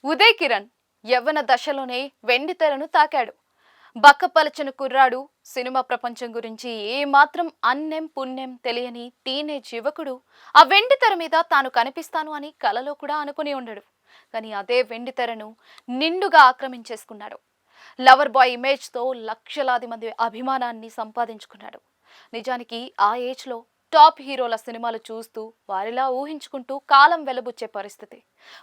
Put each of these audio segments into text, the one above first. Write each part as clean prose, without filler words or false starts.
ఉదయ్ కిరణ్ యవ్వన దశలోనే వెండితెరను తాకాడు. బక్కపలచన కుర్రాడు, సినిమా ప్రపంచం గురించి ఏమాత్రం అన్నెం పుణ్యం తెలియని టీనేజ్ యువకుడు ఆ వెండితెర మీద తాను కనిపిస్తాను అని కలలో కూడా అనుకుని ఉండడు. కానీ అదే వెండితెరను నిండుగా ఆక్రమించేసుకున్నాడు. లవర్ బాయ్ ఇమేజ్తో లక్షలాది మంది అభిమానాన్ని సంపాదించుకున్నాడు. నిజానికి ఆ ఏజ్లో టాప్ హీరోల సినిమాలు చూస్తూ వారిలా ఊహించుకుంటూ కాలం వెలబుచ్చే పరిస్థితి.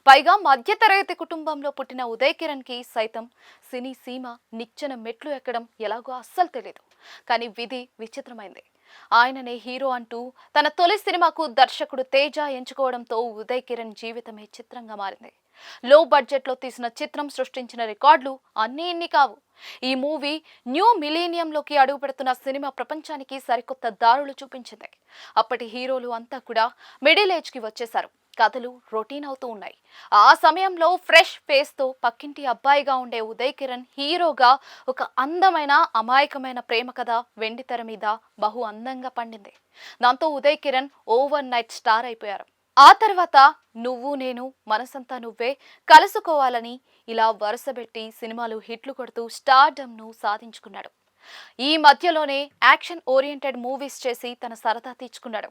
పైగా మధ్యతరగతి కుటుంబంలో పుట్టిన ఉదయ్ కిరణ్ కి సైతం సినీ సీమ నిచ్చెన మెట్లు ఎక్కడం ఎలాగో అస్సలు తెలియదు. కానీ విధి విచిత్రమైంది. ఆయననే హీరో అంటూ తన తొలి సినిమాకు దర్శకుడు తేజ ఎంచుకోవడంతో ఉదయ్ కిరణ్ జీవితమే చిత్రంగా మారింది. లో బడ్జెట్ లో తీసిన చిత్రం సృష్టించిన రికార్డులు అన్నీ ఇన్ని కావు. ఈ మూవీ న్యూ మిలీనియంలోకి అడుగుపెడుతున్న సినిమా ప్రపంచానికి సరికొత్త దారులు చూపించింది. అప్పటి హీరోలు అంతా కూడా మిడిల్ ఏజ్ కి వచ్చేశారు. కథలు రొటీన్ అవుతూ ఉన్నాయి. ఆ సమయంలో ఫ్రెష్ ఫేస్ తో పక్కింటి అబ్బాయిగా ఉండే ఉదయ్ కిరణ్ హీరోగా ఒక అందమైన అమాయకమైన ప్రేమ కథ వెండితెర మీద బహు అందంగా పండింది. దాంతో Uday Kiran over night star అయిపోయారు. ఆ తర్వాత నువ్వు నేను మనసంతా నువ్వే కలుసుకోవాలని ఇలా వరుసబెట్టి సినిమాలు హిట్లు కొడుతూ స్టార్డమ్ను సాధించుకున్నాడు. ఈ మధ్యలోనే యాక్షన్ ఓరియంటెడ్ మూవీస్ చేసి తన సరదా తీర్చుకున్నాడు.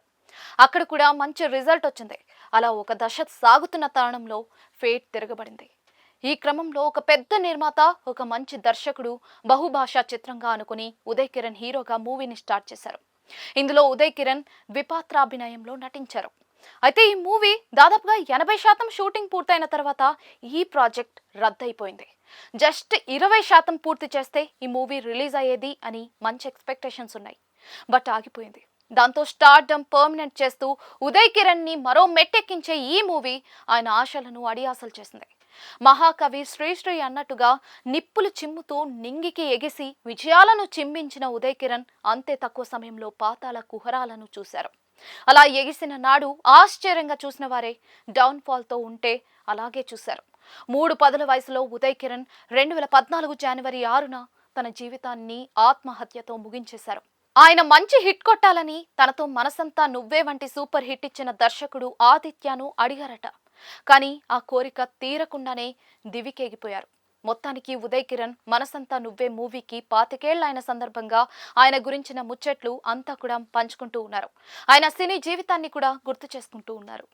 అక్కడ కూడా మంచి రిజల్ట్ వచ్చింది. అలా ఒక దశ సాగుతున్న తరుణంలో ఫేట్ తిరగబడింది. ఈ క్రమంలో ఒక పెద్ద నిర్మాత, ఒక మంచి దర్శకుడు బహుభాషా చిత్రంగా అనుకుని ఉదయ్ కిరణ్ హీరోగా మూవీని స్టార్ట్ చేశారు. ఇందులో ఉదయ్ కిరణ్ ద్విపాత్రాభినయంలో నటించారు. అయితే ఈ మూవీ దాదాపుగా 80% షూటింగ్ పూర్తయిన తర్వాత ఈ ప్రాజెక్ట్ రద్దయిపోయింది. జస్ట్ 20% పూర్తి చేస్తే ఈ మూవీ రిలీజ్ అయ్యేది అని మంచి ఎక్స్పెక్టేషన్స్ ఉన్నాయి. బట్ ఆగిపోయింది. దాంతో స్టార్డమ్ పర్మనెంట్ చేస్తూ ఉదయ్ కిరణ్ ని మరో మెట్టెక్కించే ఈ మూవీ ఆయన ఆశలను అడియాసలు చేసింది. మహాకవి శ్రీశ్రీ అన్నట్టుగా నిప్పులు చిమ్ముతూ నింగికి ఎగిసి విజయాలను చిమ్మించిన ఉదయ్ కిరణ్ అంతే తక్కువ సమయంలో పాతాళ కుహరాలను చూశారు. అలా ఎగిసిన నాడు ఆశ్చర్యంగా చూసిన వారే డౌన్ ఫాల్ తో ఉంటే అలాగే చూశారు. 3 పదుల వయసులో ఉదయ్ కిరణ్ 2014 జనవరి 6న తన జీవితాన్ని ఆత్మహత్యతో ముగించేశారు. ఆయన మంచి హిట్ కొట్టాలని తనతో మనసంతా నువ్వే వంటి సూపర్ హిట్ ఇచ్చిన దర్శకుడు ఆదిత్యను అడిగారట. కానీ ఆ కోరిక తీరకుండానే దివికేగిపోయారు. మొత్తానికి ఉదయ్ కిరణ్ మనసంతా నువ్వే మూవీకి 25 ఏళ్ల అయిన సందర్భంగా ఆయన గురించిన ముచ్చట్లు అంతా కూడా పంచుకుంటూ ఉన్నారు. ఆయన సినీ జీవితాన్ని కూడా గుర్తు చేసుకుంటూ ఉన్నారు.